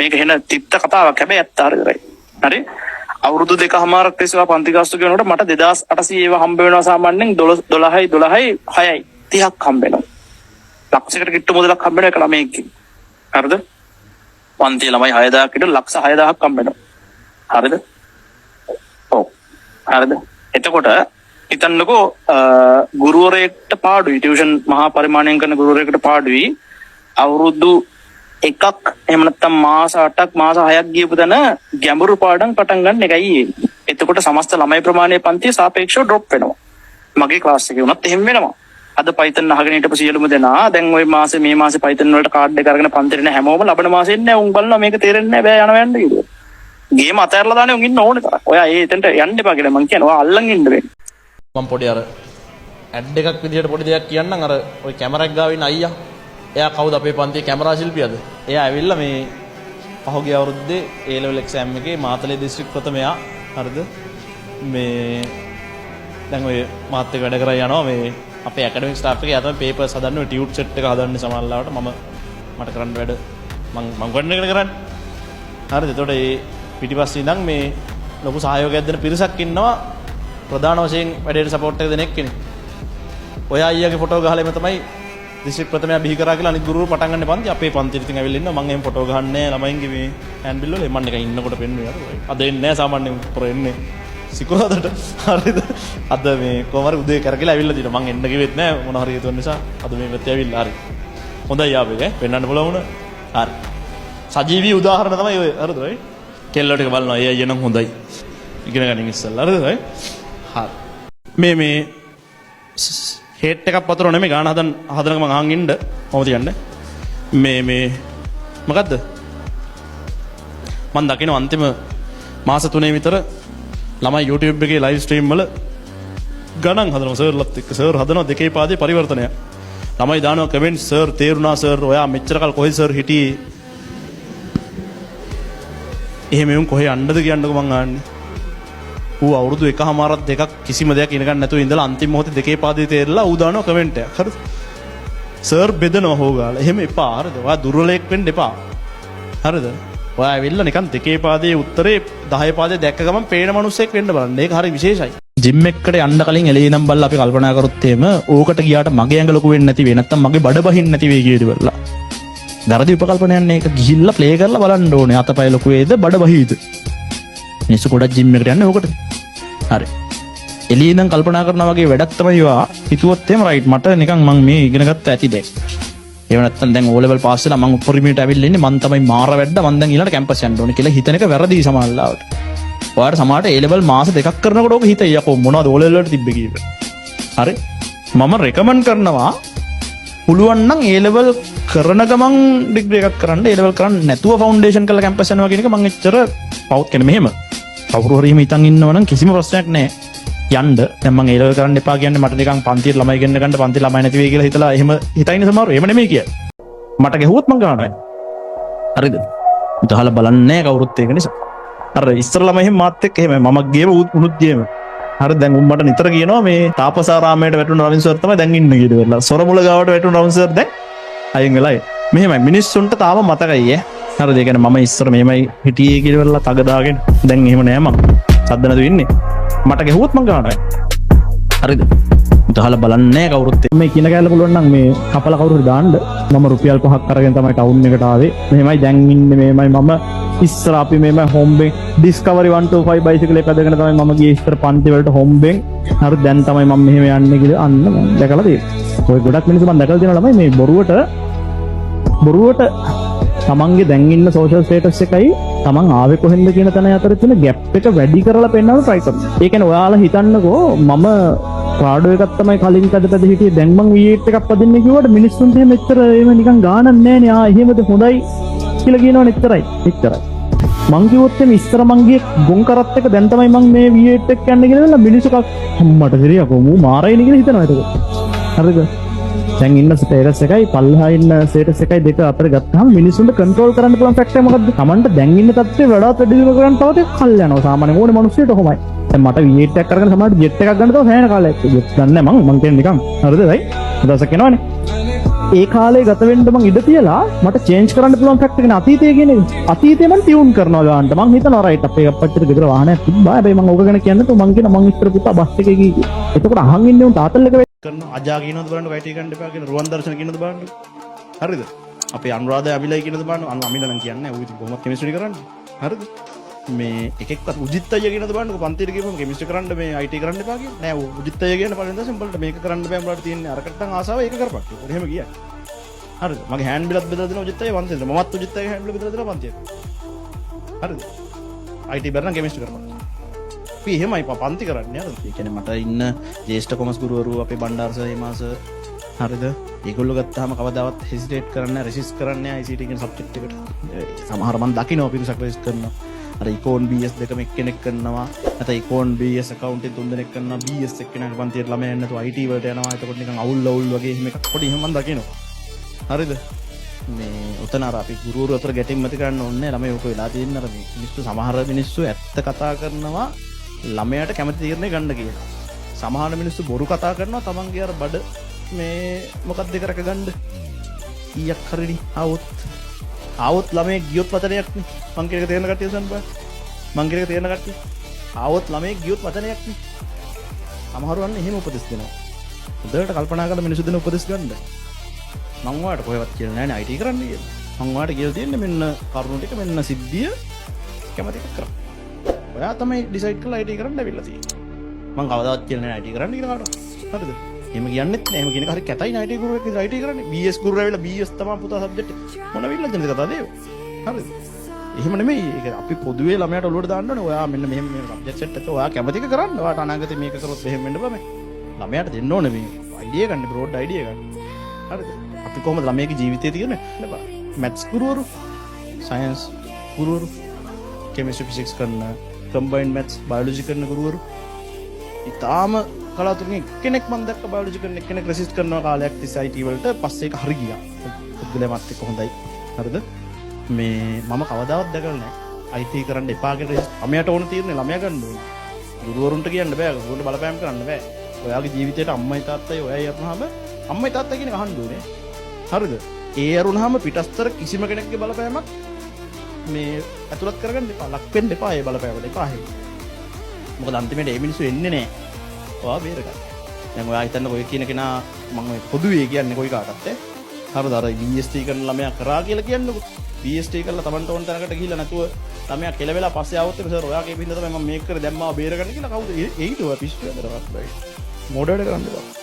මේක හෙන තිත්ත කතාවක් හැබැයි ඇත්ත හරියයි. හරි? අවුරුදු 2කමාරක් තිස්සේ පන්ති ගාස්තු කියනකොට මට 2800 ඒවා හම්බ වෙනවා සාමාන්‍යයෙන් 12යි 6යි 30ක් හම්බ වෙනවා. ලක්ෂයකට කිට්ටු මුදලක් හම්බ වෙන එක ළමයෙක්ගෙන්. හරිද? පන්ති ළමයි 6000ක් කිට්ටු ලක්ෂ 6000ක් හම්බ වෙනවා. හරිද? ඔව්. හරිද? එතකොට හිතන්නකෝ ගුරුවරයෙක්ට පාඩුයි ටියුෂන් මහා පරිමාණයෙන් කරන ගුරුවරයෙකුට පාඩුයි අවුරුදු 1ක් එහෙම නැත්නම් මාස 8ක් මාස 6ක් ගියපු දන ගැඹුරු පාඩම් පටන් ගන්න එකයි ඒ. එතකොට සමස්ත ළමයි ප්‍රමාණය පන්තියේ සාපේක්ෂව ඩ්‍රොප් වෙනවා. මගේ ක්ලාස් එකේ වුණත් එහෙම වෙනවා. අද Python අහගෙන හිටපු සියලුම දෙනා දැන් ওই මේ මාසේ Python වලට කාඩ් එක අරගෙන පන්තිරේ නැහැ හැමෝම ලබන මාසෙත් නැහැ උන් බලනවා මේක තේරෙන්නේ නැහැ බෑ යනවා යන්න කිව්වා. ගේම අතහැරලා දාන්නේ උන් ඉන්න ඕනේ තරම්. ඔයා ඒ එතනට යන්න එපා කියලා මං කියනවා. ඔයා අල්ලන් ඉන්න වෙන්නේ. මම පොඩි අර ඇඩ් එකක් විදිහට පොඩි දෙයක් කියන්නම් අර ওই කැමරාවක් ගාව ඉන්න අයියා. එයා කවුද අපේ පන්තියේ කැමරා ශිල්පියාද? එයා ඇවිල්ලා මේ පහුගිය අවුරුද්දේ A level exam එකේ මාතලේ දිස්ත්‍රික් ප්‍රථමයා හරිද? මේ දැන් ඔය මාත් එක්ක වැඩ කරලා යනවා මේ අපේ ඇකඩමික් ස්ටාෆ් එකේ යා තමයි පේපර්ස් හදන්නේ ඔය ටියුට් සෙට් එක හදන්නේ සමහරවිට මට කරන්න වැඩ මම ගොඩනගෙන කරන්නේ. හරිද? එතකොට මේ පිටිපස්සේ ඉඳන් මේ ලොකු සහයෝගයක් දෙන පිරිසක් ඉන්නවා ප්‍රධාන වශයෙන් වැඩේට සපෝට් එක දෙන එක්කෙනෙක්. ඔය අයියාගේ ෆොටෝ ගහලා එම තමයි දිස්ත්‍රික් ප්‍රථමයා බිහි කරා කියලා අනිත් ගුරුවරු පටන් ගන්න පන්ති අපේ පන්තියට ඉතින් ඇවිල්ලා ඉන්නවා මම එහෙම ෆොටෝ ගහන්නේ ළමයින්ගේ මේ හෑන්ඩ් බිල් වල මම නිකන් ඉන්නකොට පෙන්නුවේ අද එන්නේ නැහැ සාමාන්‍යයෙන් පොර එන්නේ සිකුරාදට හරිද අද මේ කොහමද උදේ කරගලා ඇවිල්ලා දිනවා මම එන්න කිව්වෙත් නැහැ මොන හරි හේතුවක් නිසා අද මේ පැත්තේ ඇවිල්ලා හරි හොඳයි ආපේ පෙන්වන්න පුළුවන් වුණා හරි සජීවී උදාහරණ තමයි ඔය හරිද ඔය කෙල්ලෝ ටික බලනවා ඒ අයියා නම් හොඳයි ඉගෙන ගන්න ඉස්සෙල්ලා හරිද ඔය හරි මේ හේට් එකක් පතර නෙමෙයි ගාන හදනක මං අහන් ඉන්න කොහොමද කියන්නේ මේ මොකද්ද මං දකින අන්තිම මාස 3 විතර ළමයි YouTube එකේ live stream වල ගණන් හදනවා සර්ලත් එක්ක සර් හදනවා දෙකේ පාදේ පරිවර්තනය ළමයි දානවා කමෙන්ට් සර් තේරුණා සර් ඔයා මෙච්චර කල් කොහෙද සර් හිටියේ එහෙම එවුන් කොහෙ යන්නද කියන්නකෝ මං ආන්නේ ඌ අවුරුදු 1කමාරක් දෙකක් කිසිම දෙයක් ඉගෙන ගන්න නැතුව ඉඳලා අන්තිම මොහොතේ දෙකේ පාදේ තේරලා ඌ දානවා කමෙන්ට් එකක් හරිද සර් බෙදනවා හොගාලා එහෙම එපා හරිද ඔයා දුර්වලෙක් වෙන්න එපා හරිද ඔයා ඇවිල්ලා නිකන් දෙකේ පාදේ උත්තරේ 10 පාදේ දැක්ක ගමන් පේන මිනිස්සෙක් වෙන්න බලන්න ඒක හරි විශේෂයි ජිම් එකකට යන්න කලින් එළිය නම් බලලා අපි කල්පනා කරොත් එහෙම ඕකට ගියාට මගේ ඇඟ ලොකු වෙන්නේ නැති වෙයි නැත්තම් මගේ බඩ බහින්න නැති වෙයි කියලාද බලලා දරදි උපකල්පනයන් මේක ගිහිල්ලා ප්ලේ කරලා බලන්න ඕනේ අතපය ලොකු වේද බඩ බහීද මිනිස්සු ගොඩක් ජිම් එකට යන්නේ ඕකට හරි එළියේ ඉඳන් කල්පනා කරනවා වගේ වැඩක් තමයි ඔයා හිතුවොත් එහෙම රයිට් මට නිකන් මම මේ ඉගෙන ගත්ත ඇති දැන් ඒව නැත්තම් දැන් O level පාස් වෙලා මම උපරිමයට ඇවිල්ලා ඉන්නේ මම තමයි මාර වැඩ මම දැන් ඊළඟට කැම්පස් යන්න ඕනේ කියලා හිතන එක වැරදි සමාල්ලාවට ඔයාට සමහරට A level මාස 2ක් කරනකොට ඔක හිතේ යකෝ මොනවද O level වලට තිබ්බේ කියලා හරි මම රෙකමන්ඩ් කරනවා පුළුවන් නම් A level කරන ගමන් ඩිග්‍රී එකක් කරන්න A level කරන්න නැතුව ෆවුන්ඩේෂන් කරලා කැම්පස් යනවා කියන එක මම එච්චර පවුත් කියන්නේ මෙහෙම කවුරු හරි එහෙම හිතන් ඉන්නවනම් කිසිම ප්‍රශ්නයක් නැහැ යන්න දැන් මම A level කරන්න එපා කියන්නේ මට නිකන් පන්තියේ ළමයි ගෙන්න ගන්න පන්තියේ ළමයි නැති වෙයි කියලා හිතලා එහෙම හිතයිනේ සමහරව එහෙම නෙමෙයි කිය මට ගැහුවොත් මං ගන්නවා හරිද උදහලා බලන්නේ කවුරුත් ඒක නිසා අර ඉස්සර ළමයි එහෙම මාත් එක්ක එහෙම මම ගේම උනුත් ගේම හරි දැන් උඹට නිතර කියනවා මේ තාපසාරාමයට වැටුණු රවින් සර් තමයි දැන් ඉන්නේ කියලා වෙලා සොරමුල ගාවට වැටුණු රවින් සර් දැන් අයින් වෙලා මෙහෙමයි මිනිස්සුන්ට තාම මතකයි හරිද ඒ කියන්නේ මම ඉස්සර මෙහෙමයි හිටියේ කියලා වෙලා තග දාගෙන දැන් එහෙම නෑ මම සද්ද නැතුව ඉන්නේ මට ගැහුවොත් මං ගන්නවා හරිද උදහලා බලන්නේ කවුරුත් මේ කියන කැලේ පුළුවන් නම් මේ කපලා කවුරු හරි දාන්න මම රුපියල් 5ක් අරගෙන තමයි ටවුන් එකට ආවේ මෙහෙමයි දැන් ඉන්නේ මෙහෙමයි මම ඉස්සර අපි මෙහෙමයි හොම්බෙන් ඩිස්කවරි 125 බයිසිකල් එක අදගෙන තමයි මම ගියේ ඉස්සර පන්ති වලට හොම්බෙන් හරි දැන් තමයි මම මෙහෙම යන්නේ කියලා අන්න මම දැකලා තියෙනවා ඔය ගොඩක් මිනිස්සු මම දැකලා තියෙනවා ළමයි මේ බොරුවට තමන්ගේ දැන් ඉන්න සෝෂල් ස්ටේටස් එකයි තමන් ආවේ කොහෙන්ද කියන තැන අතර තියෙන ગેප් එක වැඩි කරලා පෙන්නන්න try කරනවා. ඒ කියන්නේ ඔයාලා හිතන්නකෝ මම පාඩෝ එකක් තමයි කලින් කඩපැද හිටියේ දැන් මං V8 එකක් පදින්න කිව්වට මිනිස්සුන්ට එහෙම එච්චර එහෙම නිකන් ගානක් නැහැ නේ. එහෙමද හොඳයි කියලා කියනවනේ එච්චරයි. මං කිව්වොත් එමේ ඉස්සර මං ගියේ ගොන් කරත් එක දැන් තමයි මං මේ V8 එක යන්න කියලා මිනිස්සු අම්මට සිරියකෝ මූ මාරයිනේ කියලා හිතනවා ඒක. හරිද? දැන් ඉන්න ස්ටේටස් එකයි පල්ලෙහා ඉන්න ස්ටේටස් එකයි දෙක අතර ගත්තාම මිනිස්සුන්ට කන්ට්‍රෝල් කරන්න පුළුවන් ෆැක්ටර් මොකද්ද? Tamanට දැන් ඉන්න තත්ත්වය වඩාත් වැඩි දියුණු කරන්න තව ටිකක් කල් යනවා. සාමාන්‍ය ඕනේ මිනිස්සුන්ට කොහොමයි? දැන් මට V8 එකක් අරගෙන සමහරට ජෙට් එකක් ගන්න තව සෑහෙන කාලයක්. ජෙට් ගන්න මං කියන්නේ නිකන් හරිද? රයි? දවසක් එනවනේ. ඒ කාලේ ගත වෙන්න මං ඉඩ තියලා මට චේන්ජ් කරන්න පුළුවන් ෆැක්ට් එක නේ අතීතය කියන එක. අතීතය මං ටියුන් කරනවා ගන්නට. මං හිතනවා රයිට් අපේ අපච්චිට ගෙදර වාහනයක් තිබ්බා. හැබැයි මං ඕක ගැන කියන්නේ તો මං කියන මං ඉස්සර පුතා බස් එකේ ගියේ. එතකොට අහන් ඉන්නේ උන් තාත්තල් එක කරන අජා කියනවද බලන්න වයිටි ගන්න එපා කියන රුවන් දර්ශන කියනවද බලන්න. හරිද? අපේ අනුරාධ අමිලයි කියනවද බලන්න. අමිල නම් කියන්නේ ඌ ඉතින් කොහොමද කෙමිස්ට්‍රි කරන්නේ. හරිද? මේ එකෙක්වත් උජිත් අයියා කියනවද බලන්නකො පන්තියට ගිහම කෙමිස්ට්‍රි කරන්න මේ IT කරන්න එපා කියන්නේ. නෑ ඌ උජිත් අයියා කියන පළවෙනි දවසේ උඹලට මේක කරන්න බෑ උඹලට තියෙන්නේ අරකට නම් ආසාව ඒක කරපන්. ඒක එහෙම කියන්නේ. හරිද? මගේ හෑන්ඩ් බිලත් බෙදලා දෙනවා උජිත් අයියා පන්තියට. මමත් උජිත් අයියා හෑන්ඩ් බිල බෙදලා දෙනවා පන්තියට. හරිද? IT බැරනම් කෙමිස්ට්‍රි කරපන්. අපි එහෙමයි පන්ති කරන්නේ නේද? ඒ කියන්නේ මට ඉන්න ජ්‍යෙෂ්ඨ කොමර්ස් ගුරුවරු අපේ බණ්ඩාර සර් හිමාස හරිද? ඒගොල්ලෝ ගත්තාම කවදාවත් හෙසිටේට් කරන්නේ නැහැ, රෙසිස්ට් කරන්නේ නැහැ ICT කියන සබ්ජෙක්ට් එකට. සමහර මම දකිනවා පිරිසක් රෙසිස්ට් කරනවා. අර ඉකෝන් BS දෙකම එක්කෙනෙක් කරනවා. නැත්නම් ඉකෝන් BS accounting තුන් දෙනෙක් කරනවා. BS එක්කෙනාගේ පන්තියට ළමයා යන්නේ නැතුව IT වලට යනවා. එතකොට නිකන් අවුල් වගේ එහෙම එකක් පොඩි එහෙම මම දකිනවා. හරිද? මේ උතන අර අපි ගුරුවරු අතර ගැටීම් ඇති කරන්න ඕනේ නැහැ. ළමයි ඔක වෙලා තියෙන අර මේ මිනිස්සු සමහර මිනිස්සු ඇත්ත කතා කරනවා ළමයාට කැමති තීරණය ගන්න කියලා. සමහර මිනිස්සු බොරු කතා කරනවා තමන්ගේ අර බඩ මේ මොකක්ද දෙක රැක ගන්න. ඊයක් හරිනි ආවොත් ළමයි ගියොත් වචනයක් නේ. මං කියන එක තේරෙන කට්ටිය සන් බෑ. මං කියන එක තේරෙන කට්ටිය. ආවොත් ළමයි ගියොත් වචනයක් නේ. සමහරව අන්න එහෙම උපදෙස් දෙනවා. හොඳට කල්පනා කරලා මිනිස්සු දෙන උපදෙස් ගන්න. මං ඔයාලට කොහෙවත් කියලා නැහැ නේ IT කරන්න කියලා. මං ඔයාලට කියලා තියෙන්නේ මෙන්න කරුණු ටික මෙන්න සිද්ධිය කැමති එක කරන්න. ඔයා තමයි ඩිසයිඩ් කරලා IT කරන්න ඇවිල්ලා තියෙන්නේ. මං කවදාවත් කියන්නේ නැහැ IT කරන්න කියලා කාටවත්. හරිද? එහෙම කියන්නෙත් නෑ. එහෙම කියන එක හරි කැතයි නේ IT ගුරුවෙක් ඉතින් IT කරන්නේ. BS ගුරුවරු ඇවිල්ලා BS තමයි පුතා සබ්ජෙක්ට් මොන විල්ලද නේද කතාව දේව. හරිද? එහෙම නෙමෙයි. ඒක අපි පොදුවේ ළමයාට ඔළුවට දාන්න ඕනේ. ඔයා මෙන්න මෙහෙම සබ්ජෙක්ට් සෙට් එක ඔයා කැමති එක කරන්න. ඔයාට අනාගතේ මේක කරොත් එහෙම වෙන්න බෑ. ළමයාට දෙන්න ඕනේ මේ අයිඩියා ගන්න, බ්‍රෝඩ් අයිඩියා ගන්න. හරිද? අපි කොහොමද ළමයාගේ ජීවිතේ තියෙන්නේ? මැත්ස් ගුරුවරු, සයන්ස් ගුරුවරු, කෙමිස්ට්‍රි ෆිසික්ස් කරන, කම්බයින්ඩ් මැත්ස්, බයොලොජි කරන ගුරුවරු. ඊටාම කලාතුරකින් එක්කෙනෙක් මම දැක්ක බයොලොජි කරන එක්කෙනෙක් රෙසිස්ට් කරන කාලයක් තිස්සේ IT වලට පස්සේ ඒක හරි ගියා. පුදුලෙමත් එක්ක හොඳයි. හරිද? මේ මම කවදාවත් දැකලා නැහැ. IT කරන්න එපා කියලා රෙසිස්ට්. ළමයාට ඕන තීරණේ ළමයා ගන්න ඕනේ. ගුරුවරුන්ට කියන්න බෑ. ගුරුවරුන්ට බලපෑම් කරන්න බෑ. ඔයාගේ ජීවිතේට අම්මයි තාත්තයි ඔයයි අරුණාම අම්මයි තාත්තයි කියන එක අහන්න ඕනේ. හරිද? ඒ අරුණාම පිටස්තර කිසිම කෙනෙක්ගේ බලපෑමක් මේ ඇතුළත් කරගන්න එපා. ලක් වෙන්න එපා ඒ බලපෑමට. එපා එහෙම. මොකද අන්තිමේට මේ මිනිස්සු එන්නේ නැහැ. ඔයා බේරගන්න. දැන් ඔයා හිතන්න ඔය කියන කෙනා මම ඔය පොදුවේ කියන්නේ කොයි කාටත් හරිද? අර BST කරන ළමයා කරා කියලා කියන්නකො. BST කරලා Tamanට ඕන තැනකට ගිහිල්ලා නැතුව ළමයා කෙලවෙලා පස්සේ ආවොත් ඒක සර් ඔයාගේ බින්ද තමයි මම මේක කරේ දැම්මා බේරගන්න කියලා කවුද? ඒකට ඔයා පිස්සු වෙනවද? මොඩර් කරන්න බෑ.